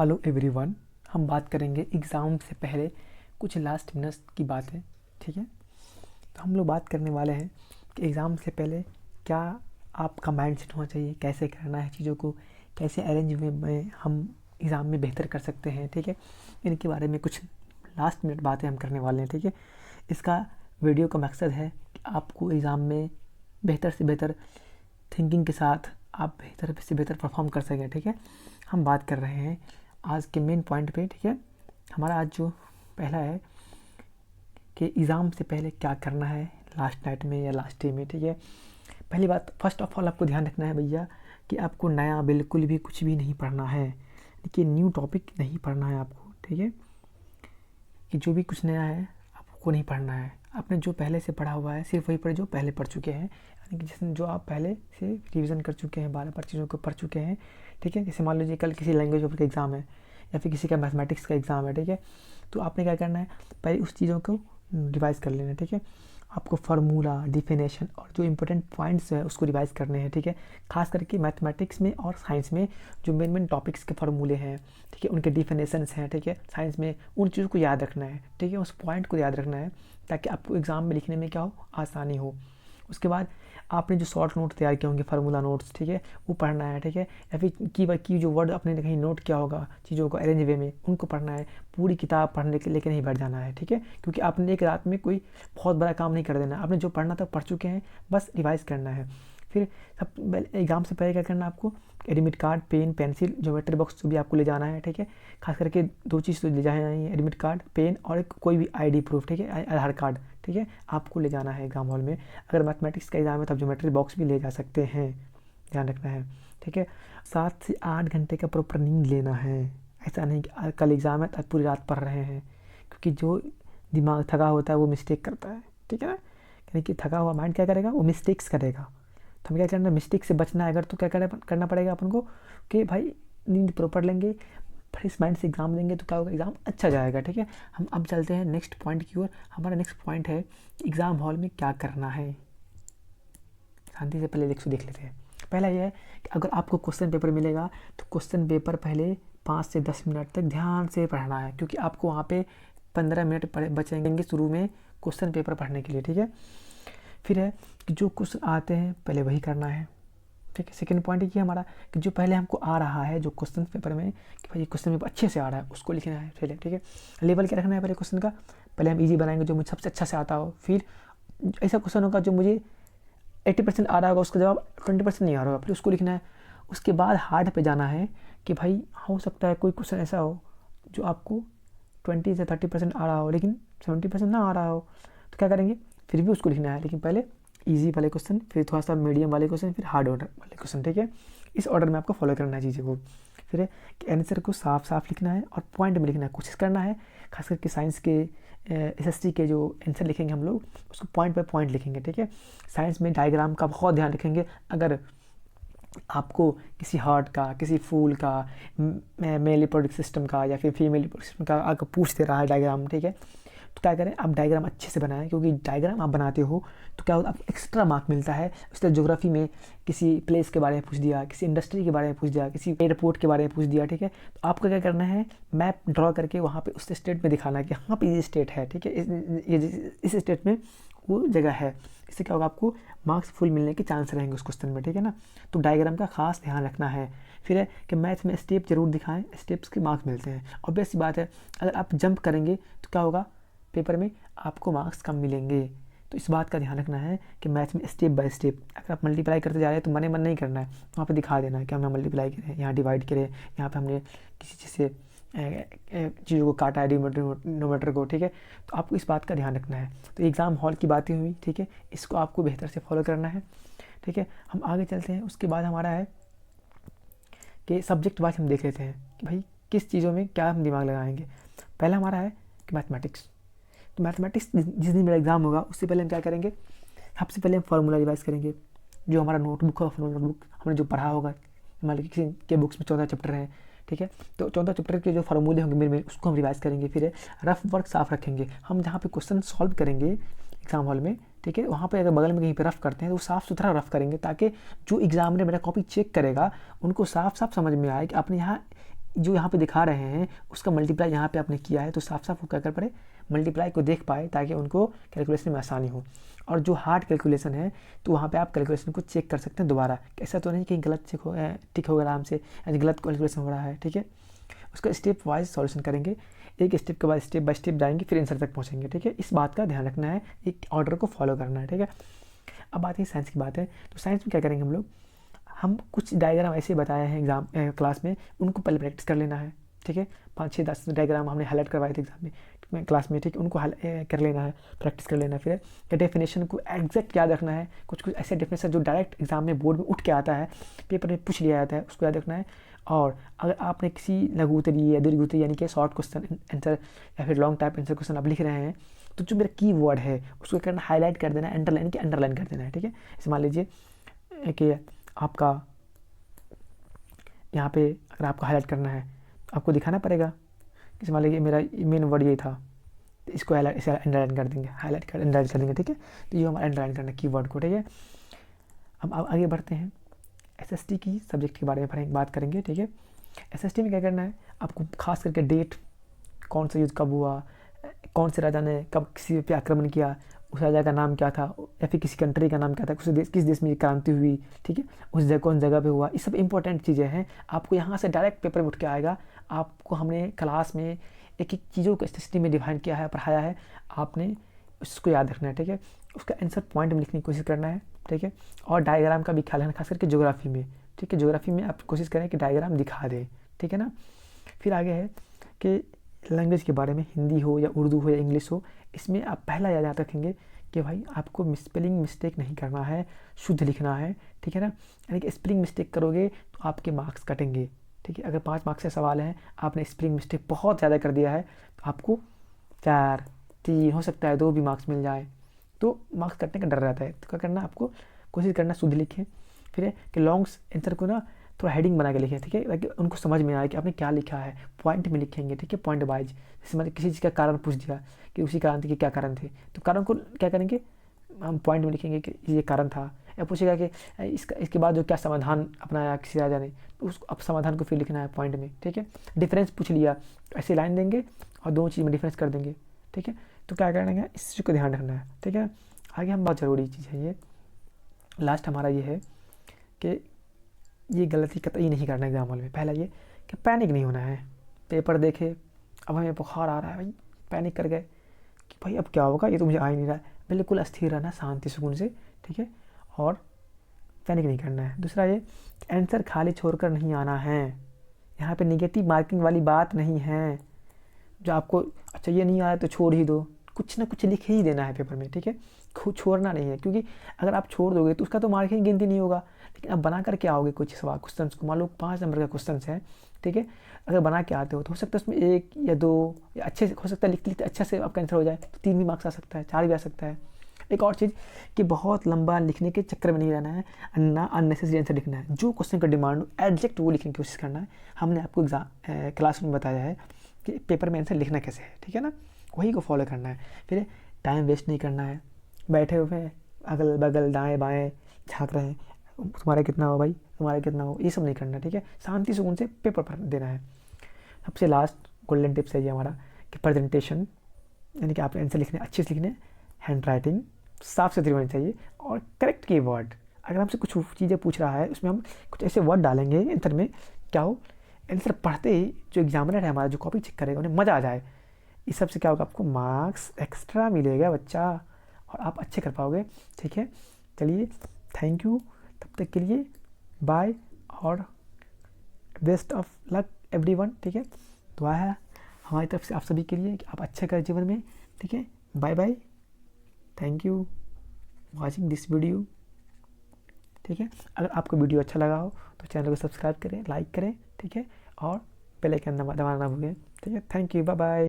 Hello everyone. हम बात करेंगे एग्ज़ाम से पहले कुछ लास्ट मिनट्स की बातें। ठीक है, तो हम लोग बात करने वाले हैं कि एग्ज़ाम से पहले क्या आपका माइंडसेट होना चाहिए, कैसे करना है चीज़ों को, कैसे अरेंज में हम एग्ज़ाम में बेहतर कर सकते हैं। ठीक है, इनके बारे में कुछ लास्ट मिनट बातें हम करने वाले हैं। ठीक है, इसका वीडियो का मकसद है कि आपको एग्ज़ाम में बेहतर से बेहतर थिंकिंग के साथ आप बेहतर से बेहतर परफॉर्म कर सकें। ठीक है, हम बात कर रहे हैं आज के मेन पॉइंट पे। ठीक है, हमारा आज जो पहला है कि एग्ज़ाम से पहले क्या करना है लास्ट नाइट में या लास्ट डे में। ठीक है, पहली बात फर्स्ट ऑफ ऑल आपको ध्यान रखना है भैया कि आपको नया बिल्कुल भी कुछ भी नहीं पढ़ना है। देखिए, न्यू टॉपिक नहीं पढ़ना है आपको। ठीक है, कि जो भी कुछ नया है आपको नहीं पढ़ना है। आपने जो पहले से पढ़ा हुआ है सिर्फ वही पढ़े जो पहले पढ़ चुके हैं, यानी कि जिसने जो आप पहले से रिवीजन कर चुके हैं, 12 चीज़ों को पढ़ चुके हैं। ठीक है, जैसे मान लीजिए कल किसी लैंग्वेज का एग्ज़ाम है या फिर किसी का मैथमेटिक्स का एग्ज़ाम है। ठीक है, तो आपने क्या करना है, पहले उस चीज़ों को रिवाइज़ कर लेना है। ठीक है, आपको फार्मूला, डिफिनेशन और जो इंपॉर्टेंट पॉइंट्स है उसको रिवाइज़ करने हैं। ठीक है, खास करके मैथमेटिक्स में और साइंस में जो मेन टॉपिक्स के फार्मूले हैं, ठीक है, उनके डिफिनेशंस हैं। ठीक है, साइंस में उन चीज़ों को याद रखना है। ठीक है, उस पॉइंट को याद रखना है ताकि आपको एग्ज़ाम में लिखने में क्या हो, आसानी हो। उसके बाद आपने जो शॉर्ट नोट तैयार किए होंगे, फार्मूला नोट्स, ठीक है, वो पढ़ना है। ठीक है, या फिर की जो वर्ड आपने कहीं नोट किया होगा चीज़ों को अरेंज वे में, उनको पढ़ना है। पूरी किताब पढ़ने के लेके नहीं बैठ जाना है। ठीक है, क्योंकि आपने एक रात में कोई बहुत बड़ा काम नहीं कर देना। आपने जो पढ़ना था पढ़ चुके हैं, बस रिवाइज़ करना है। फिर सब एग्ज़ाम से पहले क्या करना है आपको, admit card, pen, pencil, geometry box भी आपको ले जाना है। ठीक है, खास करके 2 चीज़ तो ले जाना है, एडमिट कार्ड, पेन और एक कोई भी आईडी प्रूफ। ठीक है, आधार कार्ड। ठीक है, आपको ले जाना है एग्ज़ाम हॉल में। अगर मैथमेटिक्स का एग्ज़ाम है तो आप ज्योमेट्री बॉक्स भी ले जा सकते हैं, ध्यान रखना है। ठीक है, 7 से 8 घंटे का प्रॉपर नींद लेना है। ऐसा नहीं कि कल एग्ज़ाम है तो पूरी रात पढ़ रहे हैं, क्योंकि जो दिमाग थका होता है वो मिस्टेक करता है। ठीक है ना, यानी कि थका हुआ माइंड क्या करेगा, वो मिस्टेक्स करेगा। तो हमें क्या करना है, मिस्टेक से बचना है अगर, तो क्या करना पड़ेगा अपन को कि भाई नींद प्रॉपर लेंगे, फ्रेश माइंड से एग्ज़ाम देंगे तो क्या होगा, एग्ज़ाम अच्छा जाएगा। ठीक है, हम अब चलते हैं नेक्स्ट पॉइंट की ओर। हमारा नेक्स्ट पॉइंट है एग्ज़ाम हॉल में क्या करना है। शांति से पहले देख लेते हैं। पहला यह है कि अगर आपको क्वेश्चन पेपर मिलेगा तो क्वेश्चन पेपर पहले 5 से 10 मिनट तक ध्यान से पढ़ना है, क्योंकि आपको वहाँ पे 15 मिनट बचेंगे शुरू में क्वेश्चन पेपर पढ़ने के लिए। ठीक है, फिर है कि जो क्वेश्चन आते हैं पहले वही करना है। ठीक है, सेकंड पॉइंट ये हमारा कि जो पहले हमको आ रहा है जो क्वेश्चन पेपर में, कि भाई क्वेश्चन पेपर अच्छे से आ रहा है उसको लिखना है पहले। ठीक है, लेवल क्या रखना है पहले क्वेश्चन का, पहले हम इजी बनाएंगे जो मुझे सबसे अच्छा से आता हो। फिर ऐसा क्वेश्चन होगा जो मुझे 80% आ रहा होगा, उसका जवाब 20% नहीं आ रहा होगा, फिर उसको लिखना है। उसके बाद हार्ड पे जाना है कि भाई हो सकता है कोई क्वेश्चन ऐसा हो जो आपको 20 से 30% आ रहा हो लेकिन 70% ना आ रहा हो, तो क्या करेंगे, फिर भी उसको लिखना है। लेकिन पहले इजी वाले क्वेश्चन, फिर थोड़ा सा मीडियम वाले क्वेश्चन, फिर हार्ड ऑर्डर वाले क्वेश्चन। ठीक है, इस ऑर्डर में आपको फॉलो करना है चीज़ें को। फिर है कि आंसर को साफ साफ लिखना है और पॉइंट में लिखना है, कोशिश करना है। खास करके साइंस के एसएसटी के जो आंसर लिखेंगे हम लोग उसको पॉइंट बाय पॉइंट लिखेंगे। ठीक है, साइंस में डायग्राम का बहुत ध्यान रखेंगे। अगर आपको किसी हार्ट का, किसी फूल का, मेल रिप्रोडक्टिव सिस्टम का या फिर फीमेल रिप्रोडक्टिव सिस्टम का अगर पूछ दे रहा है डायग्राम, ठीक है, तो क्या करें, आप डायग्राम अच्छे से बनाएं, क्योंकि डायग्राम आप बनाते हो तो क्या होता है, आपको एक्स्ट्रा मार्क मिलता है। उस तरह ज्योग्राफी में किसी प्लेस के बारे में पूछ दिया, किसी इंडस्ट्री के बारे में पूछ दिया, किसी एयरपोर्ट के बारे में पूछ दिया। ठीक है, तो आपको क्या करना है, मैप ड्रॉ करके वहाँ पे उस स्टेट में दिखाना है कि हाँ पे ये स्टेट है। ठीक है, इस स्टेट में वो जगह है। इससे क्या होगा, आपको मार्क्स फुल मिलने के चांस रहेंगे उस क्वेश्चन में। ठीक है ना, तो डायग्राम का खास ध्यान रखना है। फिर है कि मैथ में स्टेप जरूर दिखाएं, स्टेप्स के मार्क्स मिलते हैं। ऑब्वियस सी बात है, अगर आप जंप करेंगे तो क्या होगा, पेपर में आपको मार्क्स कम मिलेंगे। तो इस बात का ध्यान रखना है कि मैथ में स्टेप बाय स्टेप, अगर आप मल्टीप्लाई करते जा रहे हैं तो मन नहीं करना है, वहाँ पे दिखा देना है कि हमने मल्टीप्लाई करें, यहाँ डिवाइड करें, यहाँ पे हमने किसी चीज़ से चीज़ों को काटा है, डिनोमीटर को। ठीक है, तो आपको इस बात का ध्यान रखना है। तो एग्ज़ाम हॉल की बातें हुई, ठीक है, इसको आपको बेहतर से फॉलो करना है। ठीक है, हम आगे चलते हैं। उसके बाद हमारा है कि सब्जेक्ट वाइज हम देख लेते हैं कि भाई किस चीज़ों में क्या हम दिमाग लगाएंगे। पहला हमारा है कि मैथमेटिक्स। तो मैथमेटिक्स जिस दिन मेरा एग्ज़ाम होगा उससे पहले हम क्या करेंगे, सबसे पहले हम फार्मूला रिवाइज़ करेंगे। जो हमारा नोटबुक होगा, नोटबुक हमने जो पढ़ा होगा, मान लीजिए किसी के बुक्स में 14 चैप्टर हैं। ठीक है, तो 14 चैप्टर के जो फार्मूले होंगे मेरे में उसको हम रिवाइज़ करेंगे। फिर रफ वर्क साफ रखेंगे। हम जहाँ पे क्वेश्चन सॉल्व करेंगे एग्ज़ाम हॉल में, ठीक है, वहाँ पे अगर बगल में कहीं पे रफ़ करते हैं तो वो साफ़ सुथरा रफ़ करेंगे, ताकि जो एग्ज़ामिनर मेरा कॉपी चेक करेगा उनको साफ साफ समझ में आए कि आपने यहाँ जो यहाँ पे दिखा रहे हैं उसका मल्टीप्लाई यहाँ पे आपने किया है, तो साफ साफ वो क्या कर पाए, मल्टीप्लाई को देख पाए, ताकि उनको कैलकुलेशन में आसानी हो। और जो हार्ड कैलकुलेशन है तो वहाँ पे आप कैलकुलेशन को चेक कर सकते हैं दोबारा, ऐसा तो नहीं कि गलत चेक हो टिक होगा आराम से, गलत कैलकुलेशन हो रहा है, ठीक है। उसका स्टेप वाइज सॉल्यूशन करेंगे, एक स्टेप के बाद स्टेप बाय स्टेप जाएंगे, फिर आंसर तक पहुँचेंगे, ठीक है। इस बात का ध्यान रखना है, एक ऑर्डर को फॉलो करना है, ठीक है। अब बात है साइंस की बात है, तो साइंस में क्या करेंगे हम कुछ डायग्राम ऐसे बताए हैं एग्जाम क्लास में, उनको पहले प्रैक्टिस कर लेना है, ठीक है। 5, 6, 10 डायग्राम हमने हाईलाइट करवाए थे एग्जाम में क्लास में, ठीक है, उनको कर लेना है, प्रैक्टिस कर लेना है। फिर क्या डेफिनेशन को एग्जैक्ट याद रखना है, कुछ कुछ ऐसे डेफिनेशन जो डायरेक्ट एग्जाम में बोर्ड में उठ के आता है, पेपर में पूछ लिया जाता है, उसको याद रखना है। और अगर आपने किसी लघु उत्तरीय या दीर्घ उत्तरीय यानी कि शॉर्ट क्वेश्चन आंसर या फिर लॉन्ग टाइप आंसर क्वेश्चन आप लिख रहे हैं, तो जो मेरा की वर्ड है उसको करना हाईलाइट कर देना है, अंडरलाइन कर देना है, ठीक है। जैसे मान लीजिए कि आपका यहाँ पे अगर आपको हाईलाइट करना है तो आपको दिखाना पड़ेगा, जैसे मान लीजिए मेरा मेन वर्ड ये था, तो इसको इसे अंडरलाइन कर देंगे, अंडरलाइन कर देंगे, ठीक है। तो ये हमारा अंडरलाइन करना की वर्ड को, ठीक है। अब आगे बढ़ते हैं, SST की सब्जेक्ट के बारे में बात करेंगे, ठीक है। SST में क्या करना है, आपको खास करके डेट, कौन सा युद्ध कब हुआ, कौन से राजा ने कब किसी पे आक्रमण किया, उस राजा का नाम क्या था, या फिर किसी कंट्री का नाम क्या था, किस देश में ये क्रांति हुई, ठीक है, उस जगह कौन जगह पे हुआ, ये सब इंपॉर्टेंट चीज़ें हैं। आपको यहाँ से डायरेक्ट पेपर में उठ के आएगा, आपको हमने क्लास में एक एक चीज़ों को SST में डिफाइन किया है, पढ़ाया है, आपने उसको याद रखना है, ठीक है। उसका आंसर पॉइंट में लिखने की कोशिश करना है, ठीक है। और डायग्राम का भी ख्याल रखना, खास करके ज्योग्राफी में, ठीक है। ज्योग्राफी में आप कोशिश करें कि डायग्राम दिखा दें, ठीक है ना। फिर आगे है कि लैंग्वेज के बारे में, हिंदी हो या उर्दू हो या इंग्लिश हो, इसमें आप पहला याद रखेंगे कि भाई आपको स्पेलिंग मिस्टेक नहीं करना है, शुद्ध लिखना है, ठीक है ना। यानी कि स्पेलिंग मिस्टेक करोगे तो आपके मार्क्स कटेंगे, ठीक है। अगर 5 मार्क्स का सवाल है, आपने स्पेलिंग मिस्टेक बहुत ज़्यादा कर दिया है, तो आपको 4, 3 हो सकता है 2 भी मार्क्स मिल जाए, तो मार्क्स कटने का डर रहता है। तो क्या करना, आपको कोशिश करना शुद्ध लिखें। फिर है कि लॉन्ग आंसर को ना थोड़ा हेडिंग बना के लिखें, ठीक है, ताकि उनको समझ में आए कि आपने क्या लिखा है, पॉइंट में लिखेंगे, ठीक है, पॉइंट वाइज। जैसे मतलब किसी चीज़ का कारण पूछ दिया कि उसी क्रांति के क्या कारण थे, तो कारण को क्या करेंगे, हम पॉइंट में लिखेंगे कि ये कारण था। या पूछेगा कि इसके बाद जो क्या समाधान अपनाया किसी राजा ने, तो उसको अब समाधान को फिर लिखना है पॉइंट में, ठीक है। डिफरेंस पूछ लिया, ऐसे लाइन देंगे और दोनों चीज़ में डिफरेंस कर देंगे, ठीक है। तो क्या करेंगे, इस चीज़ को ध्यान रखना है, ठीक है। आगे हम बहुत ज़रूरी चीज़ है ये, लास्ट हमारा ये है कि ये गलती कतई नहीं करना एग्जाम हॉल में। पहला ये कि पैनिक नहीं होना है, पेपर देखे अब हमें बुखार आ रहा है भाई, पैनिक कर गए कि भाई अब क्या होगा, ये तो मुझे आ ही नहीं रहा है। बिल्कुल स्थिर रहना, शांति सुकून से, ठीक है, और पैनिक नहीं करना है। दूसरा ये, आंसर खाली छोड़कर नहीं आना है, यहाँ पे नेगेटिव मार्किंग वाली बात नहीं है, जो आपको अच्छा ये नहीं आया तो छोड़ ही दो, कुछ ना कुछ लिख ही देना है पेपर में, ठीक है, छोड़ना नहीं है। क्योंकि अगर आप छोड़ दोगे तो उसका तो मार्किंग गिनती नहीं होगा, लेकिन अब बना करके आओगे कुछ सवाल क्वेश्चन को, मान लो 5 नंबर का क्वेश्चन है, ठीक है, अगर बना के आते हो तो हो सकता है उसमें 1 या 2 या अच्छे से हो सकता है, लिखते लिखते अच्छा से आपका आंसर हो जाए तो 3 भी मार्क्स आ सकता है, 4 भी आ सकता है। एक और चीज़ कि बहुत लंबा लिखने के चक्कर में नहीं रहना है, ना अननेसेसरी आंसर लिखना है, जो क्वेश्चन का डिमांड हो एग्जैक्ट वो लिखने की कोशिश करना है। हमने आपको क्लास में बताया है कि पेपर में आंसर लिखना कैसे है, ठीक है ना, वही को फॉलो करना है। फिर टाइम वेस्ट नहीं करना है, बैठे हुए अगल बगल दाएं बाएं झाँक रहे हैं, तुम्हारा कितना हो भाई, तुम्हारा कितना हो, ये सब नहीं करना, ठीक है। शांति सुकून से पेपर पर देना है। सबसे लास्ट गोल्डन टिप्स है ये हमारा कि प्रेजेंटेशन, यानी कि आप आंसर लिखने अच्छे से लिखने, हैंड राइटिंग साफ सुथरी होनी चाहिए, और करेक्ट की वर्ड। अगर हमसे कुछ चीज़ें पूछ रहा है उसमें हम कुछ ऐसे वर्ड डालेंगे आंसर में, क्या हो आंसर पढ़ते ही जो एग्जामिनर है हमारा, जो कॉपी चेक करेगा, उन्हें मज़ा आ जाए। इस सब से क्या होगा, आपको मार्क्स एक्स्ट्रा मिलेगा बच्चा, और आप अच्छे कर पाओगे, ठीक है। चलिए, थैंक यू, तब तक के लिए बाय, और बेस्ट ऑफ लक एवरीवन, ठीक है। दुआ है हमारी तरफ से आप सभी के लिए कि आप अच्छा करें जीवन में, ठीक है। Bye bye, thank you watching this video, ठीक है। अगर आपको वीडियो अच्छा लगा हो तो चैनल को सब्सक्राइब करें, लाइक करें, ठीक है, और बेल आइकन दबाना ना भूलें, ठीक है। Thank you, bye bye.